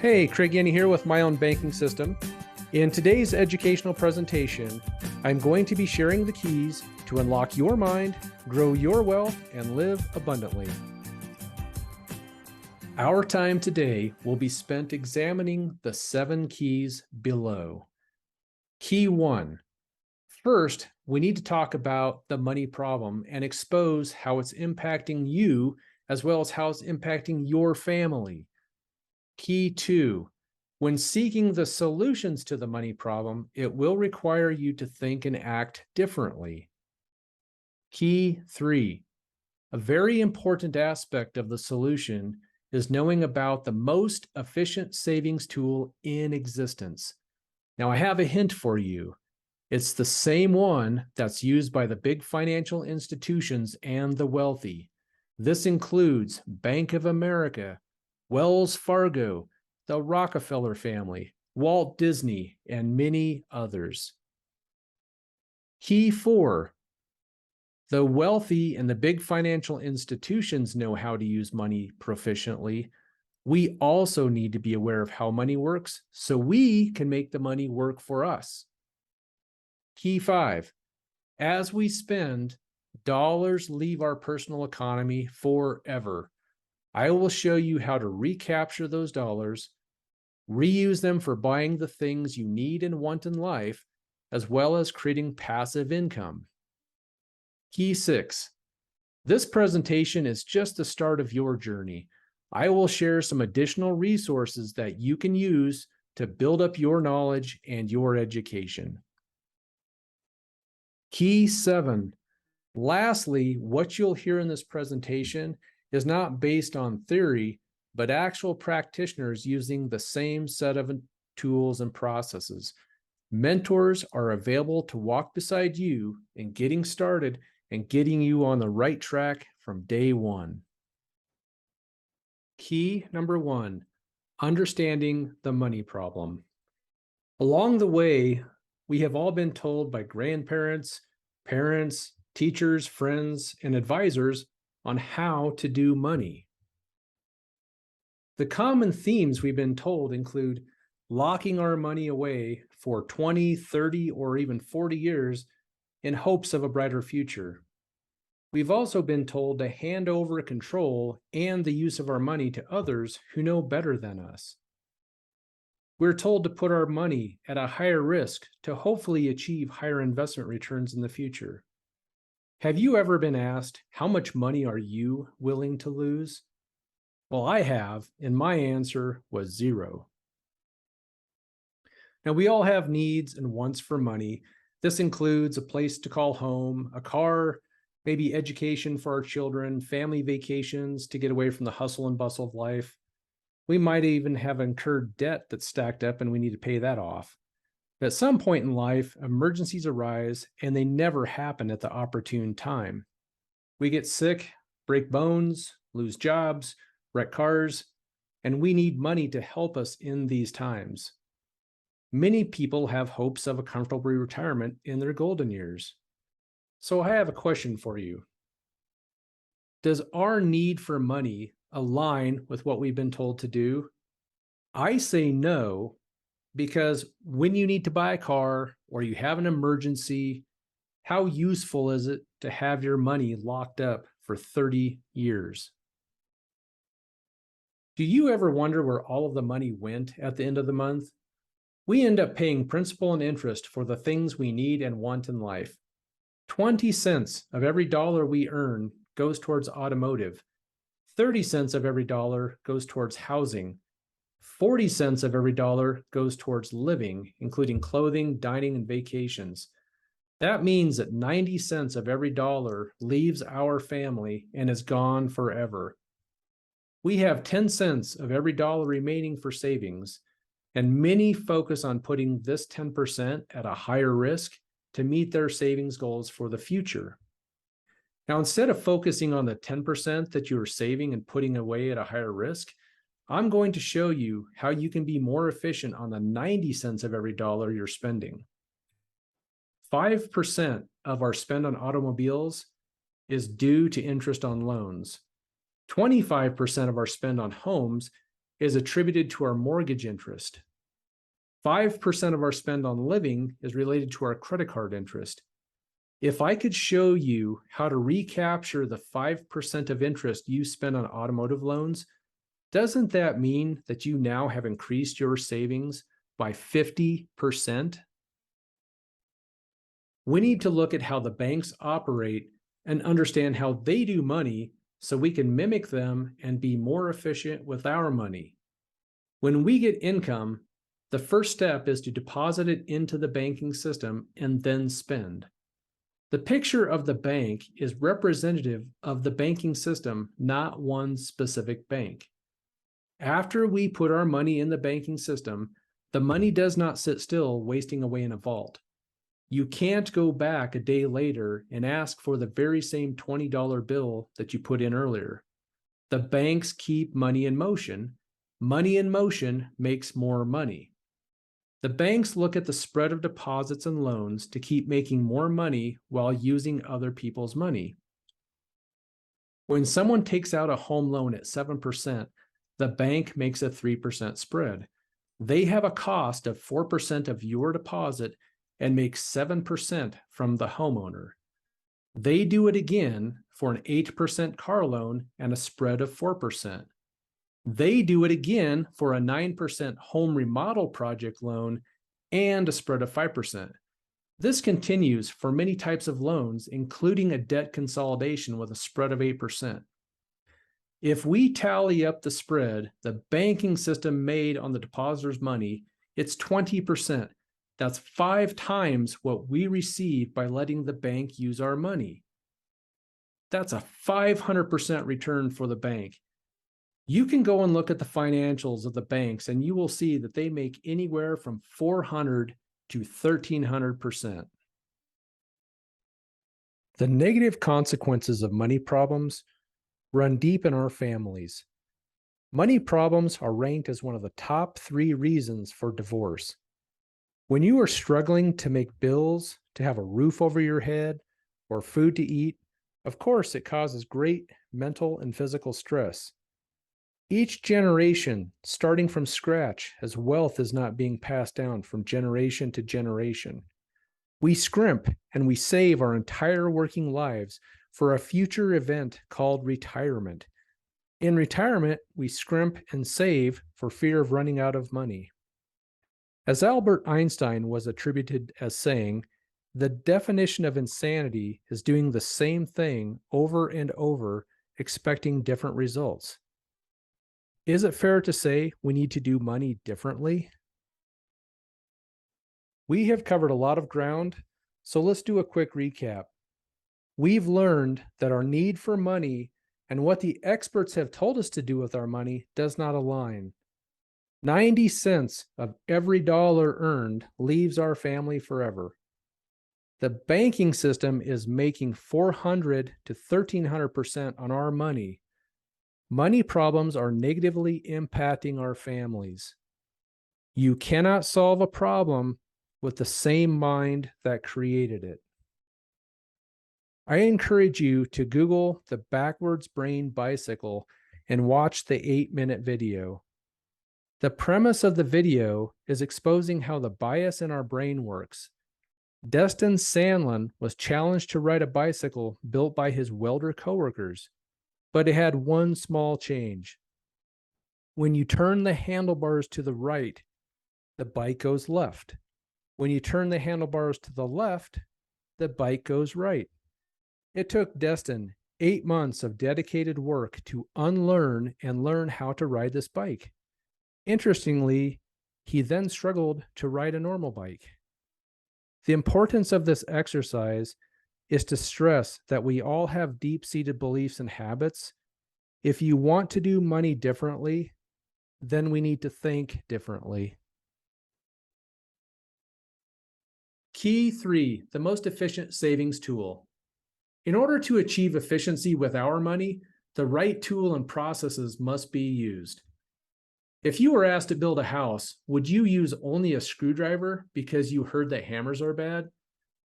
Hey, Craig Yenny here with My Own Banking System. In today's educational presentation, I'm going to be sharing the keys to unlock your mind, grow your wealth, and live abundantly. Our time today will be spent examining the 7 keys below. Key 1. First, we need to talk about the money problem and expose how it's impacting you as well as how it's impacting your family. Key 2, when seeking the solutions to the money problem, it will require you to think and act differently. Key 3, a very important aspect of the solution is knowing about the most efficient savings tool in existence. Now, I have a hint for you. It's the same one that's used by the big financial institutions and the wealthy. This includes Bank of America, Wells Fargo, the Rockefeller family, Walt Disney, and many others. Key 4. The wealthy and the big financial institutions know how to use money proficiently. We also need to be aware of how money works so we can make the money work for us. Key 5. As we spend, dollars leave our personal economy forever. I will show you how to recapture those dollars, reuse them for buying the things you need and want in life, as well as creating passive income. Key 6. This presentation is just the start of your journey. I will share some additional resources that you can use to build up your knowledge and your education. Key 7. Lastly, what you'll hear in this presentation is not based on theory, but actual practitioners using the same set of tools and processes. Mentors are available to walk beside you in getting started and getting you on the right track from day one. Key number 1, understanding the money problem. Along the way, we have all been told by grandparents, parents, teachers, friends, and advisors on how to do money. The common themes we've been told include locking our money away for 20, 30, or even 40 years in hopes of a brighter future. We've also been told to hand over control and the use of our money to others who know better than us. We're told to put our money at a higher risk to hopefully achieve higher investment returns in the future. Have you ever been asked, how much money are you willing to lose? Well, I have, and my answer was 0. Now, we all have needs and wants for money. This includes a place to call home, a car, maybe education for our children, family vacations to get away from the hustle and bustle of life. We might even have incurred debt that's stacked up and we need to pay that off. But at some point in life, emergencies arise and they never happen at the opportune time. We get sick, break bones, lose jobs, wreck cars, and we need money to help us in these times. Many people have hopes of a comfortable retirement in their golden years. So I have a question for you. Does our need for money align with what we've been told to do? I say no, because when you need to buy a car or you have an emergency, how useful is it to have your money locked up for 30 years? Do you ever wonder where all of the money went at the end of the month? We end up paying principal and interest for the things we need and want in life. 20 cents of every dollar we earn goes towards automotive. 30 cents of every dollar goes towards housing. 40 cents of every dollar goes towards living, including clothing, dining, and vacations. That means that 90 cents of every dollar leaves our family and is gone forever. We have 10 cents of every dollar remaining for savings, and many focus on putting this 10% at a higher risk to meet their savings goals for the future. Now, instead of focusing on the 10% that you are saving and putting away at a higher risk, I'm going to show you how you can be more efficient on the 90 cents of every dollar you're spending. 5% of our spend on automobiles is due to interest on loans. 25% of our spend on homes is attributed to our mortgage interest. 5% of our spend on living is related to our credit card interest. If I could show you how to recapture the 5% of interest you spend on automotive loans, doesn't that mean that you now have increased your savings by 50%? We need to look at how the banks operate and understand how they do money so we can mimic them and be more efficient with our money. When we get income, the first step is to deposit it into the banking system and then spend. The picture of the bank is representative of the banking system, not one specific bank. After we put our money in the banking system, the money does not sit still, wasting away in a vault. You can't go back a day later and ask for the very same $20 bill that you put in earlier. The banks keep money in motion. Money in motion makes more money. The banks look at the spread of deposits and loans to keep making more money while using other people's money. When someone takes out a home loan at 7%, the bank makes a 3% spread. They have a cost of 4% of your deposit and make 7% from the homeowner. They do it again for an 8% car loan and a spread of 4%. They do it again for a 9% home remodel project loan and a spread of 5%. This continues for many types of loans, including a debt consolidation with a spread of 8%. If we tally up the spread the banking system made on the depositor's money, it's 20%. That's 5 times what we receive by letting the bank use our money. That's a 500% return for the bank. You can go and look at the financials of the banks and you will see that they make anywhere from 400 to 1300%. The negative consequences of money problems run deep in our families. Money problems are ranked as one of the top 3 reasons for divorce. When you are struggling to make bills, to have a roof over your head, or food to eat, of course it causes great mental and physical stress. Each generation, starting from scratch, as wealth is not being passed down from generation to generation. We scrimp and we save our entire working lives for a future event called retirement. In retirement, we scrimp and save for fear of running out of money. As Albert Einstein was attributed as saying, the definition of insanity is doing the same thing over and over, expecting different results. Is it fair to say we need to do money differently? We have covered a lot of ground, so let's do a quick recap. We've learned that our need for money and what the experts have told us to do with our money does not align. 90 cents of every dollar earned leaves our family forever. The banking system is making 400 to 1300% on our money. Money problems are negatively impacting our families. You cannot solve a problem with the same mind that created it. I encourage you to Google the backwards brain bicycle and watch the 8-minute video. The premise of the video is exposing how the bias in our brain works. Destin Sandlin was challenged to ride a bicycle built by his welder coworkers, but it had one small change. When you turn the handlebars to the right, the bike goes left. When you turn the handlebars to the left, the bike goes right. It took Destin 8 months of dedicated work to unlearn and learn how to ride this bike. Interestingly, he then struggled to ride a normal bike. The importance of this exercise is to stress that we all have deep-seated beliefs and habits. If you want to do money differently, then we need to think differently. Key 3, the most efficient savings tool. In order to achieve efficiency with our money, the right tool and processes must be used. If you were asked to build a house, would you use only a screwdriver because you heard that hammers are bad?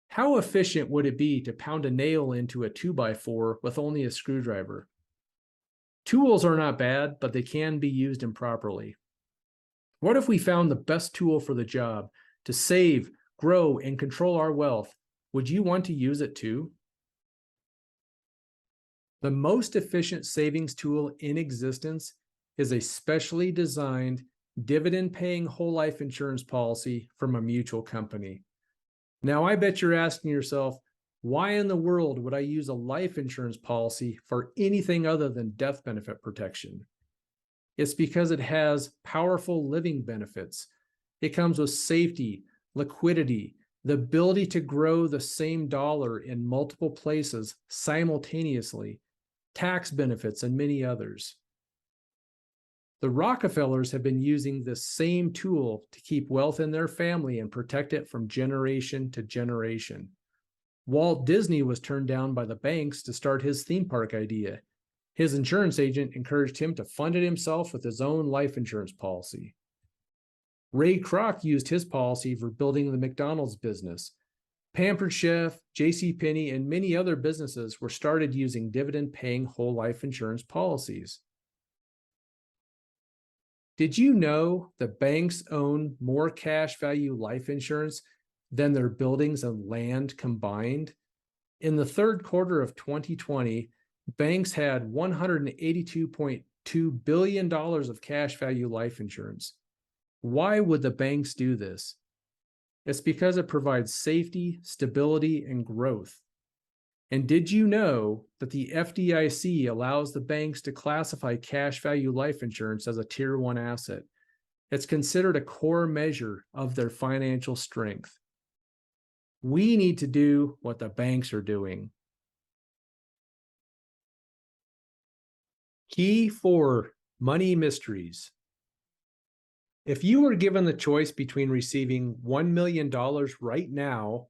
How efficient would it be to pound a nail into a 2x4 with only a screwdriver? Tools are not bad, but they can be used improperly. What if we found the best tool for the job to save, grow, and control our wealth? Would you want to use it too? The most efficient savings tool in existence is a specially designed dividend-paying whole life insurance policy from a mutual company. Now, I bet you're asking yourself, why in the world would I use a life insurance policy for anything other than death benefit protection? It's because it has powerful living benefits. It comes with safety, liquidity, the ability to grow the same dollar in multiple places simultaneously, tax benefits, and many others. The Rockefellers have been using this same tool to keep wealth in their family and protect it from generation to generation. Walt Disney was turned down by the banks to start his theme park idea. His insurance agent encouraged him to fund it himself with his own life insurance policy. Ray Kroc used his policy for building the McDonald's business. Pampered Chef, JCPenney, and many other businesses were started using dividend-paying whole life insurance policies. Did you know that banks own more cash value life insurance than their buildings and land combined? In the third quarter of 2020, banks had $182.2 billion of cash value life insurance. Why would the banks do this? It's because it provides safety, stability, and growth. And did you know that the FDIC allows the banks to classify cash value life insurance as a Tier 1 asset? It's considered a core measure of their financial strength. We need to do what the banks are doing. Key 4, money mysteries. If you were given the choice between receiving $1 million right now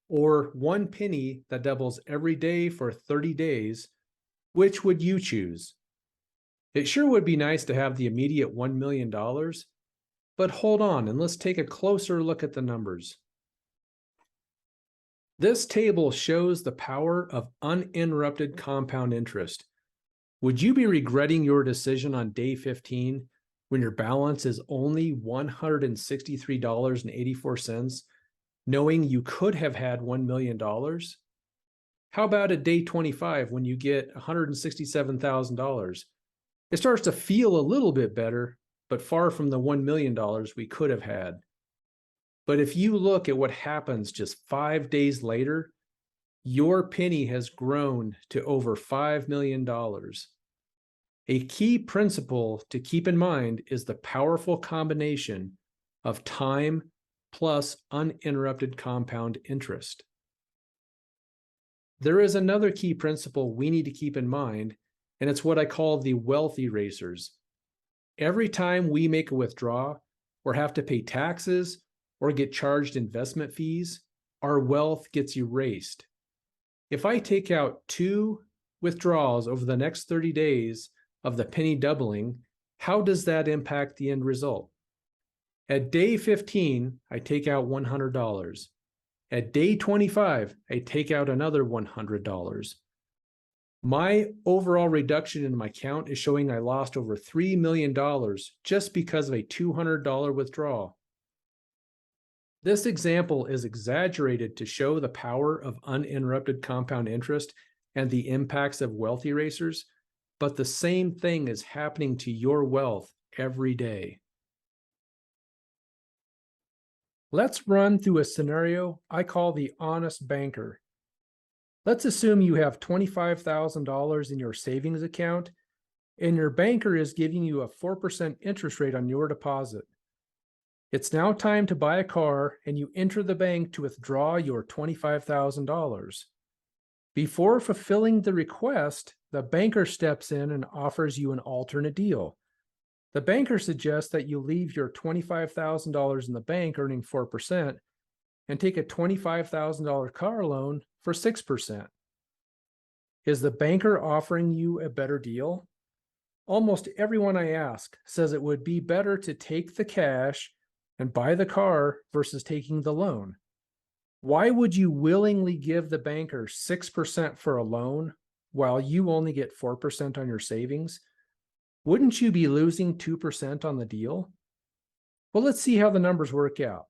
or 1 penny that doubles every day for 30 days, which would you choose? It sure would be nice to have the immediate $1 million, but hold on and let's take a closer look at the numbers. This table shows the power of uninterrupted compound interest. Would you be regretting your decision on day 15 when your balance is only $163.84, knowing you could have had $1 million? How about at day 25 when you get $167,000? It starts to feel a little bit better, but far from the $1 million we could have had. But if you look at what happens just 5 days later, your penny has grown to over $5 million. A key principle to keep in mind is the powerful combination of time plus uninterrupted compound interest. There is another key principle we need to keep in mind, and it's what I call the wealth erasers. Every time we make a withdrawal or have to pay taxes or get charged investment fees, our wealth gets erased. If I take out 2 withdrawals over the next 30 days of the penny doubling, how does that impact the end result? At day 15, I take out $100. At day 25, I take out another $100. My overall reduction in my account is showing I lost over $3 million just because of a $200 withdrawal. This example is exaggerated to show the power of uninterrupted compound interest and the impacts of wealth erasers, but the same thing is happening to your wealth every day. Let's run through a scenario I call the honest banker. Let's assume you have $25,000 in your savings account and your banker is giving you a 4% interest rate on your deposit. It's now time to buy a car and you enter the bank to withdraw your $25,000. Before fulfilling the request, the banker steps in and offers you an alternate deal. The banker suggests that you leave your $25,000 in the bank earning 4% and take a $25,000 car loan for 6%. Is the banker offering you a better deal? Almost everyone I ask says it would be better to take the cash and buy the car versus taking the loan. Why would you willingly give the banker 6% for a loan while you only get 4% on your savings? Wouldn't you be losing 2% on the deal? Well, let's see how the numbers work out.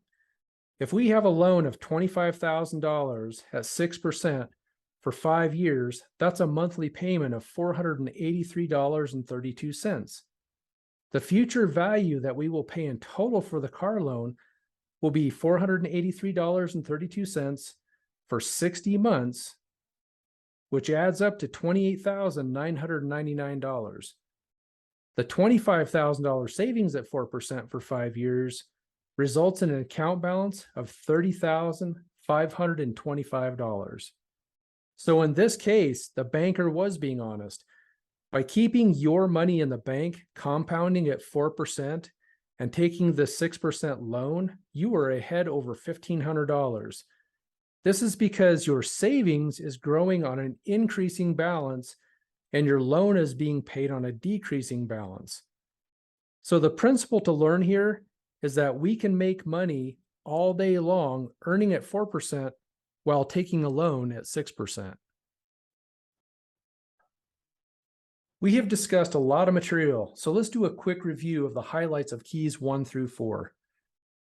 If we have a loan of $25,000 at 6% for 5 years, that's a monthly payment of $483.32. The future value that we will pay in total for the car loan will be $483.32 for 60 months, which adds up to $28,999. The $25,000 savings at 4% for 5 years results in an account balance of $30,525. So in this case, the banker was being honest. By keeping your money in the bank, compounding at 4%, and taking the 6% loan, you are ahead over $1,500. This is because your savings is growing on an increasing balance and your loan is being paid on a decreasing balance. So the principle to learn here is that we can make money all day long earning at 4% while taking a loan at 6%. We have discussed a lot of material, so let's do a quick review of the highlights of keys 1 through 4.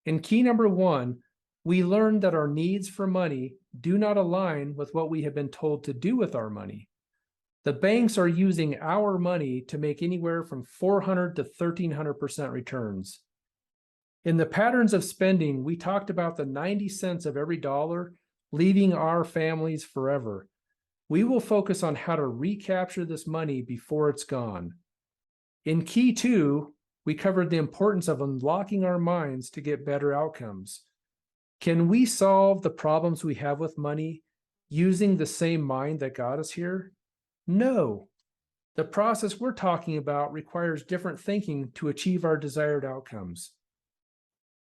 In key number 1, we learned that our needs for money do not align with what we have been told to do with our money. The banks are using our money to make anywhere from 400 to 1,300% returns. In the patterns of spending, we talked about the 90 cents of every dollar leaving our families forever. We will focus on how to recapture this money before it's gone. In key 2, we covered the importance of unlocking our minds to get better outcomes. Can we solve the problems we have with money using the same mind that got us here? No. The process we're talking about requires different thinking to achieve our desired outcomes.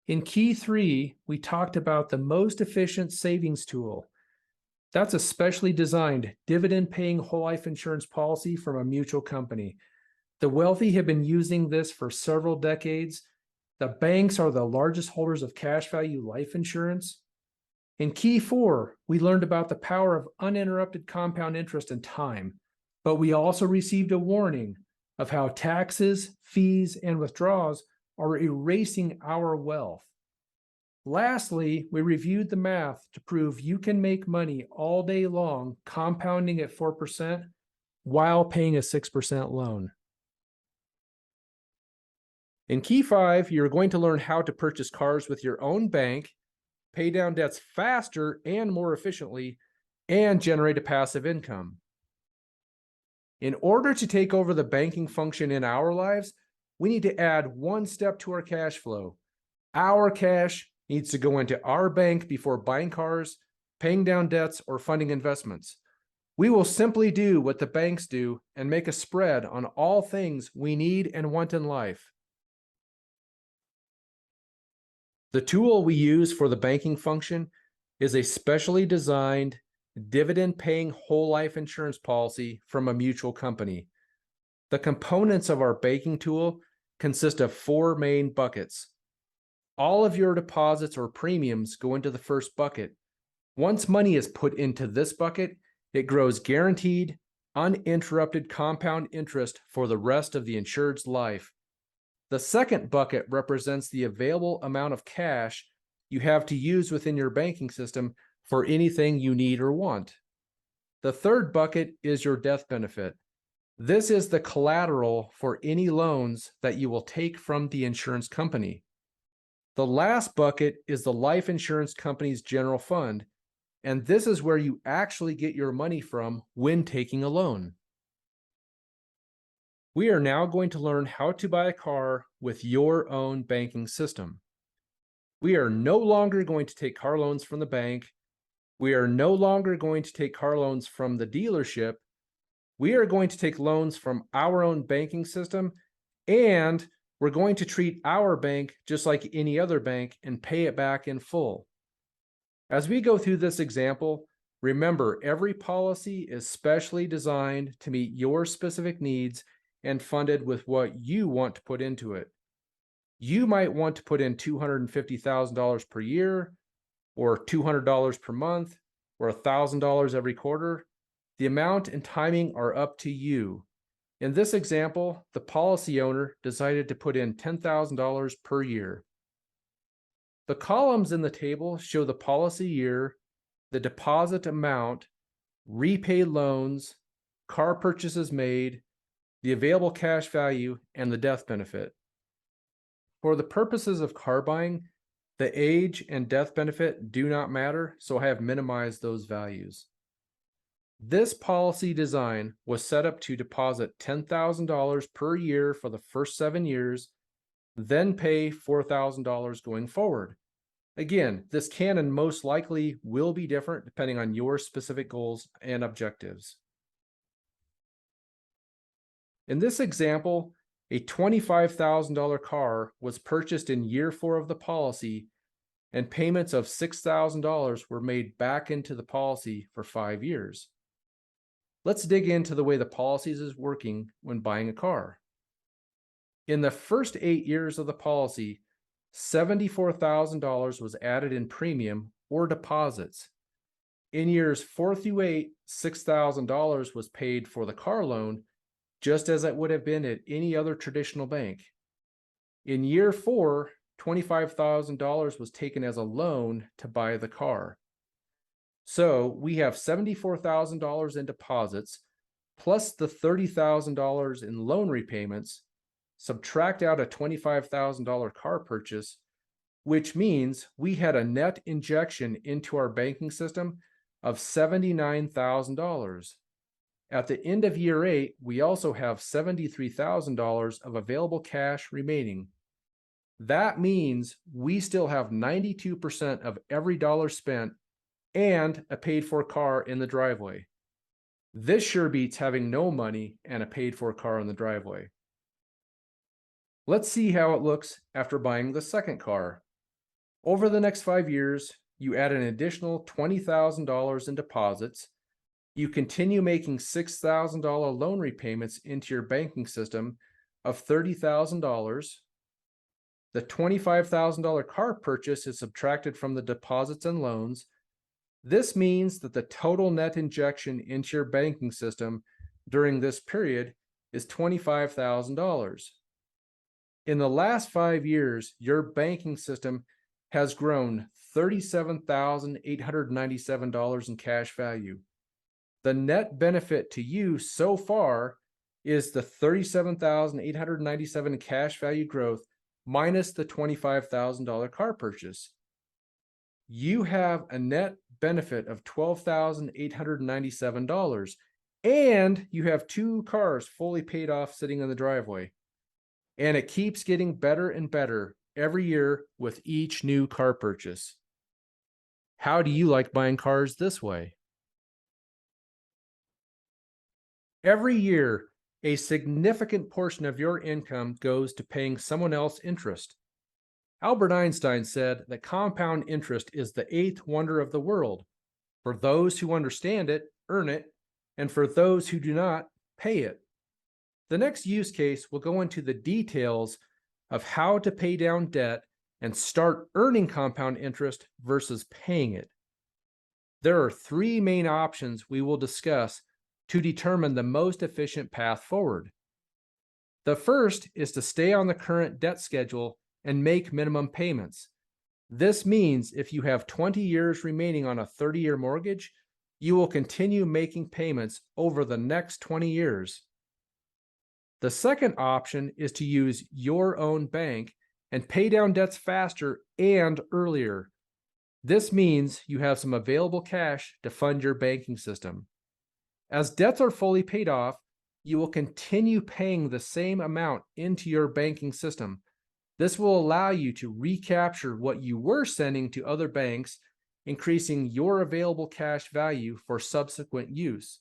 In key 3, we talked about the most efficient savings tool. That's a specially designed dividend-paying whole life insurance policy from a mutual company. The wealthy have been using this for several decades. The banks are the largest holders of cash value life insurance. In key 4, we learned about the power of uninterrupted compound interest in time, but we also received a warning of how taxes, fees, and withdrawals are erasing our wealth. Lastly, we reviewed the math to prove you can make money all day long compounding at 4% while paying a 6% loan. In key 5, you're going to learn how to purchase cars with your own bank, pay down debts faster and more efficiently, and generate a passive income. In order to take over the banking function in our lives, we need to add one step to our cash flow. Our cash needs to go into our bank before buying cars, paying down debts, or funding investments. We will simply do what the banks do and make a spread on all things we need and want in life. The tool we use for the banking function is a specially designed dividend-paying whole life insurance policy from a mutual company. The components of our banking tool consist of 4 main buckets. All of your deposits or premiums go into the first bucket. Once money is put into this bucket, it grows guaranteed, uninterrupted compound interest for the rest of the insured's life. The second bucket represents the available amount of cash you have to use within your banking system for anything you need or want. The third bucket is your death benefit. This is the collateral for any loans that you will take from the insurance company. The last bucket is the life insurance company's general fund, and this is where you actually get your money from when taking a loan. We are now going to learn how to buy a car with your own banking system. We are no longer going to take car loans from the bank. We are no longer going to take car loans from the dealership. We are going to take loans from our own banking system, and we're going to treat our bank just like any other bank and pay it back in full. As we go through this example, remember every policy is specially designed to meet your specific needs and funded with what you want to put into it. You might want to put in $250,000 per year, or $200 per month, or $1,000 every quarter. The amount and timing are up to you. In this example, the policy owner decided to put in $10,000 per year. The columns in the table show the policy year, the deposit amount, repaid loans, car purchases made, the available cash value, and the death benefit. For the purposes of car buying, the age and death benefit do not matter, so I have minimized those values. This policy design was set up to deposit $10,000 per year for the first 7 years, then pay $4,000 going forward. Again, this can and most likely will be different depending on your specific goals and objectives. In this example, a $25,000 car was purchased in year 4 of the policy, and payments of $6,000 were made back into the policy for 5 years. Let's dig into the way the policies is working when buying a car. In the first 8 years of the policy, $74,000 was added in premium or deposits. In years 4 through 8, $6,000 was paid for the car loan, just as it would have been at any other traditional bank. In year 4, $25,000 was taken as a loan to buy the car. So we have $74,000 in deposits, plus the $30,000 in loan repayments, subtract out a $25,000 car purchase, which means we had a net injection into our banking system of $79,000. At the end of year 8, we also have $73,000 of available cash remaining. That means we still have 92% of every dollar spent and a paid-for car in the driveway. This sure beats having no money and a paid-for car in the driveway. Let's see how it looks after buying the second car. Over the next 5 years, you add an additional $20,000 in deposits. You continue making $6,000 loan repayments into your banking system of $30,000. The $25,000 car purchase is subtracted from the deposits and loans. This means that the total net injection into your banking system during this period is $25,000. In the last 5 years, your banking system has grown $37,897 in cash value. The net benefit to you so far is the $37,897 in cash value growth minus the $25,000 car purchase. You have a net benefit of $12,897, and you have 2 cars fully paid off sitting in the driveway. And it keeps getting better and better every year with each new car purchase. How do you like buying cars this way? Every year, a significant portion of your income goes to paying someone else interest. Albert Einstein said that compound interest is the 8th wonder of the world. For those who understand it, earn it, and for those who do not, pay it. The next use case will go into the details of how to pay down debt and start earning compound interest versus paying it. There are 3 main options we will discuss to determine the most efficient path forward. The first is to stay on the current debt schedule and make minimum payments. This means if you have 20 years remaining on a 30-year mortgage, you will continue making payments over the next 20 years. The second option is to use your own bank and pay down debts faster and earlier. This means you have some available cash to fund your banking system. As debts are fully paid off, you will continue paying the same amount into your banking system. This will allow you to recapture what you were sending to other banks, increasing your available cash value for subsequent use.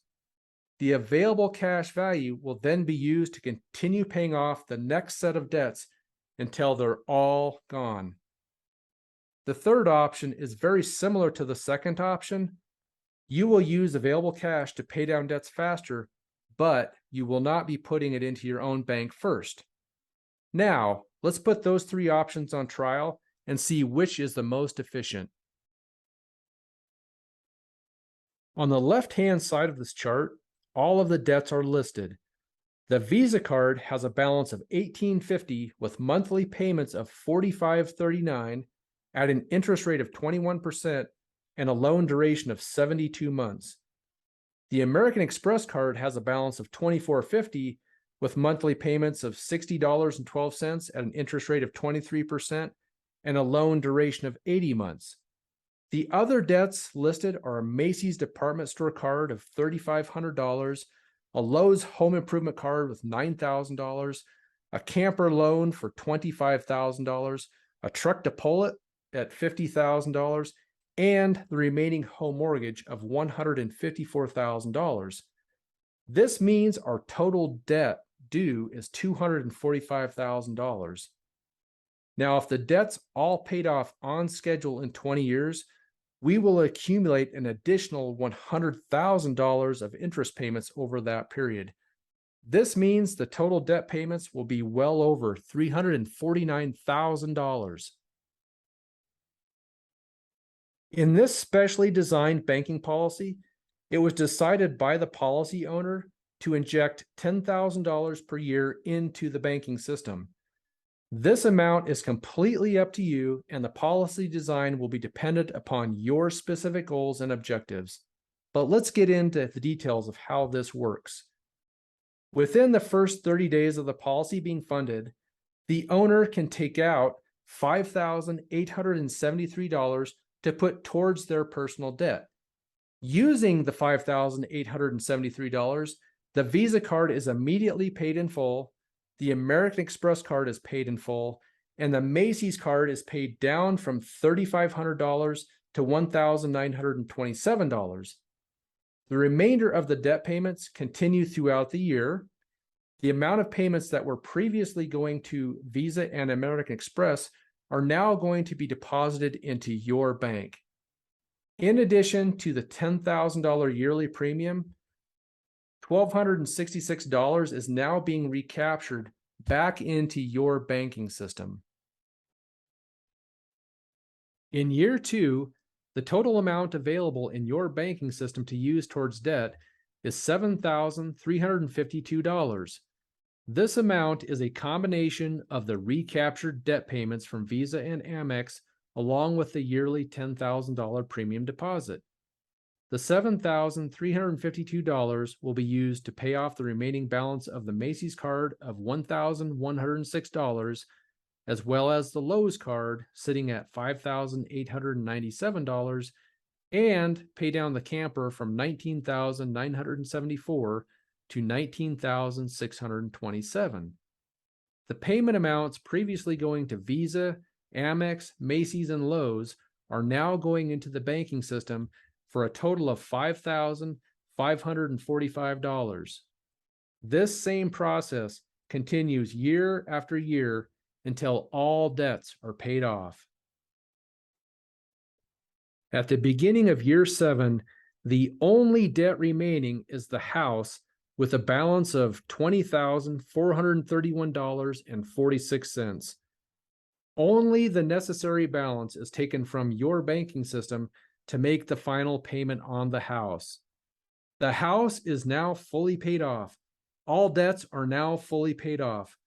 The available cash value will then be used to continue paying off the next set of debts until they're all gone. The third option is very similar to the second option. You will use available cash to pay down debts faster, but you will not be putting it into your own bank first. Now, let's put those 3 options on trial and see which is the most efficient. On the left-hand side of this chart, all of the debts are listed. The Visa card has a balance of $18.50 with monthly payments of $45.39 at an interest rate of 21% and a loan duration of 72 months. The American Express card has a balance of $24.50 with monthly payments of $60.12 at an interest rate of 23% and a loan duration of 80 months. The other debts listed are a Macy's department store card of $3,500, a Lowe's home improvement card with $9,000, a camper loan for $25,000, a truck to pull it at $50,000, and the remaining home mortgage of $154,000. This means our total debt due is $245,000. Now, if the debt's all paid off on schedule in 20 years, we will accumulate an additional $100,000 of interest payments over that period. This means the total debt payments will be well over $349,000. In this specially designed banking policy, it was decided by the policy owner to inject $10,000 per year into the banking system. This amount is completely up to you, and the policy design will be dependent upon your specific goals and objectives. But let's get into the details of how this works. Within the first 30 days of the policy being funded, the owner can take out $5,873 to put towards their personal debt. Using the $5,873, the Visa card is immediately paid in full, the American Express card is paid in full, and the Macy's card is paid down from $3,500 to $1,927. The remainder of the debt payments continue throughout the year. The amount of payments that were previously going to Visa and American Express are now going to be deposited into your bank. In addition to the $10,000 yearly premium, $1,266 is now being recaptured back into your banking system. In year 2, the total amount available in your banking system to use towards debt is $7,352. This amount is a combination of the recaptured debt payments from Visa and Amex, along with the yearly $10,000 premium deposit. The $7,352 will be used to pay off the remaining balance of the Macy's card of $1,106, as well as the Lowe's card sitting at $5,897, and pay down the camper from $19,974 to $19,627. The payment amounts previously going to Visa, Amex, Macy's, and Lowe's are now going into the banking system for a total of $5,545. This same process continues year after year until all debts are paid off. At the beginning of year 7, the only debt remaining is the house with a balance of $20,431.46. Only the necessary balance is taken from your banking system to make the final payment on the house. The house is now fully paid off. All debts are now fully paid off.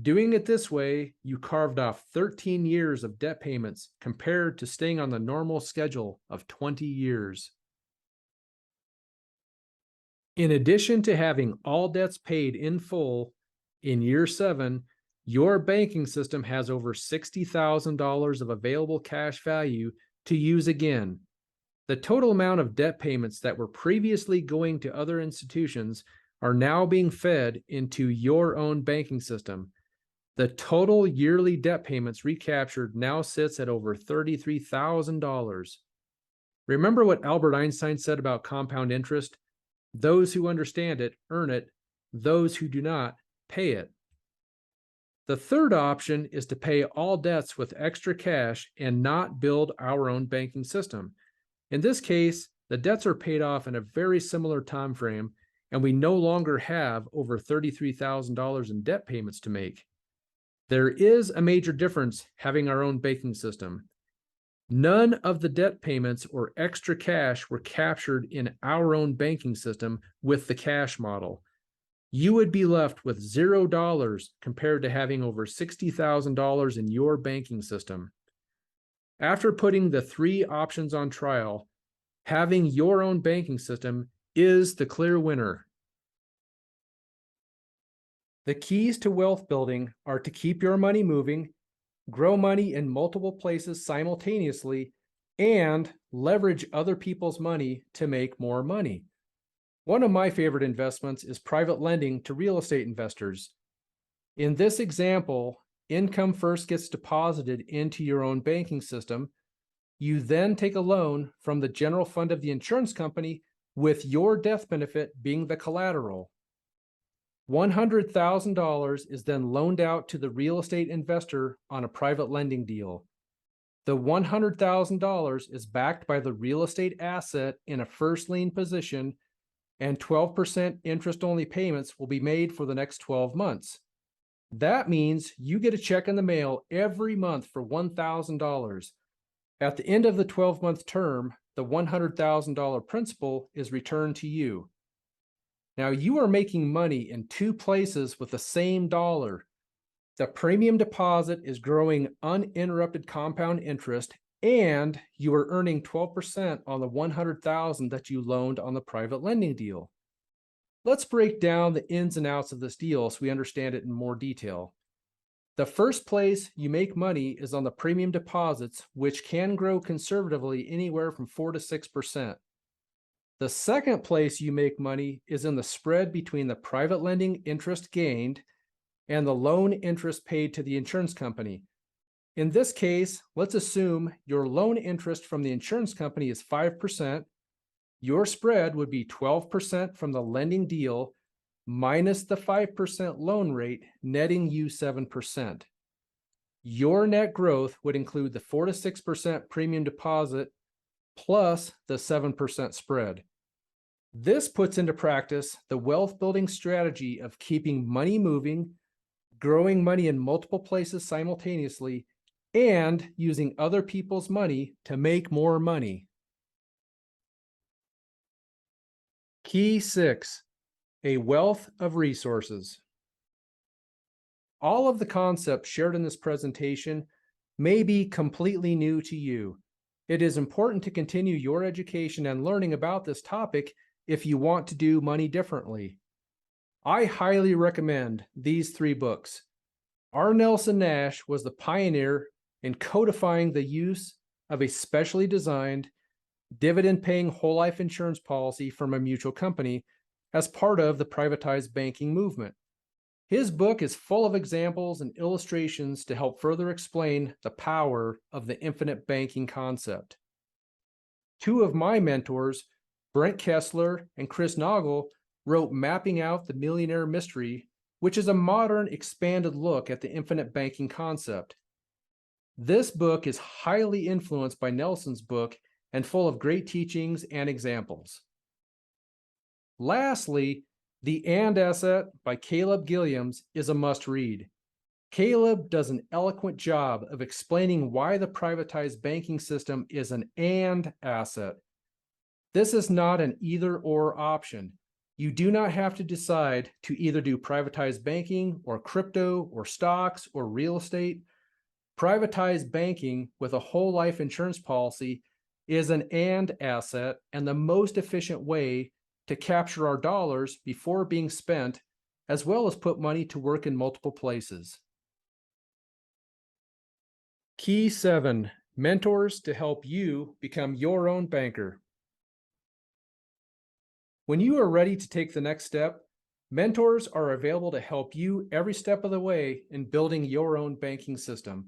Doing it this way, you carved off 13 years of debt payments compared to staying on the normal schedule of 20 years. In addition to having all debts paid in full, in year 7, your banking system has over $60,000 of available cash value to use again. The total amount of debt payments that were previously going to other institutions are now being fed into your own banking system. The total yearly debt payments recaptured now sits at over $33,000. Remember what Albert Einstein said about compound interest? Those who understand it earn it. Those who do not pay it. The third option is to pay all debts with extra cash and not build our own banking system. In this case, the debts are paid off in a very similar time frame, and we no longer have over $33,000 in debt payments to make. There is a major difference having our own banking system. None of the debt payments or extra cash were captured in our own banking system with the cash model. you would be left with $0 compared to having over $60,000 in your banking system. After putting the three options on trial, having your own banking system is the clear winner. The keys to wealth building are to keep your money moving, grow money in multiple places simultaneously, and leverage other people's money to make more money. One of my favorite investments is private lending to real estate investors. In this example, income first gets deposited into your own banking system. You then take a loan from the general fund of the insurance company, with your death benefit being the collateral. $100,000 is then loaned out to the real estate investor on a private lending deal. The $100,000 is backed by the real estate asset in a first lien position, and 12% interest-only payments will be made for the next 12 months. That means you get a check in the mail every month for $1,000. At the end of the 12-month term, the $100,000 principal is returned to you. Now you are making money in two places with the same dollar. The premium deposit is growing uninterrupted compound interest, and you are earning 12% on the $100,000 that you loaned on the private lending deal. Let's break down the ins and outs of this deal so we understand it in more detail. The first place you make money is on the premium deposits, which can grow conservatively anywhere from 4 to 6%. The second place you make money is in the spread between the private lending interest gained and the loan interest paid to the insurance company. In this case, let's assume your loan interest from the insurance company is 5%. Your spread would be 12% from the lending deal minus the 5% loan rate, netting you 7%. Your net growth would include the 4 to 6% premium deposit plus the 7% spread. This puts into practice the wealth building strategy of keeping money moving, growing money in multiple places simultaneously, and using other people's money to make more money. Key 6, a wealth of resources. All of the concepts shared in this presentation may be completely new to you. It is important to continue your education and learning about this topic if you want to do money differently. I highly recommend these 3 books. R. Nelson Nash was the pioneer in codifying the use of a specially designed dividend-paying whole life insurance policy from a mutual company as part of the privatized banking movement. His book is full of examples and illustrations to help further explain the power of the infinite banking concept. 2 of my mentors, Brent Kessler and Chris Noggle, wrote Mapping Out the Millionaire Mystery, which is a modern, expanded look at the infinite banking concept. This book is highly influenced by Nelson's book and full of great teachings and examples. Lastly, The And Asset by Caleb Gilliams is a must-read. Caleb does an eloquent job of explaining why the privatized banking system is an and asset. This is not an either-or option. You do not have to decide to either do privatized banking or crypto or stocks or real estate. Privatized banking with a whole life insurance policy is an and asset and the most efficient way to capture our dollars before being spent, as well as put money to work in multiple places. Key 7, mentors to help you become your own banker. When you are ready to take the next step, mentors are available to help you every step of the way in building your own banking system.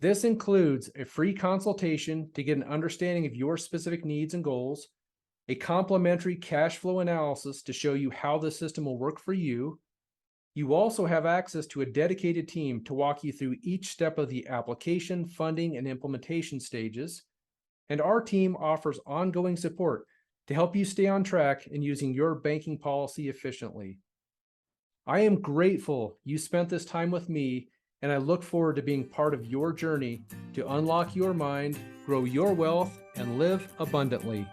This includes a free consultation to get an understanding of your specific needs and goals, a complimentary cash flow analysis to show you how the system will work for you. You also have access to a dedicated team to walk you through each step of the application, funding, and implementation stages. And our team offers ongoing support to help you stay on track in using your banking policy efficiently. I am grateful you spent this time with me, and I look forward to being part of your journey to unlock your mind, grow your wealth, and live abundantly.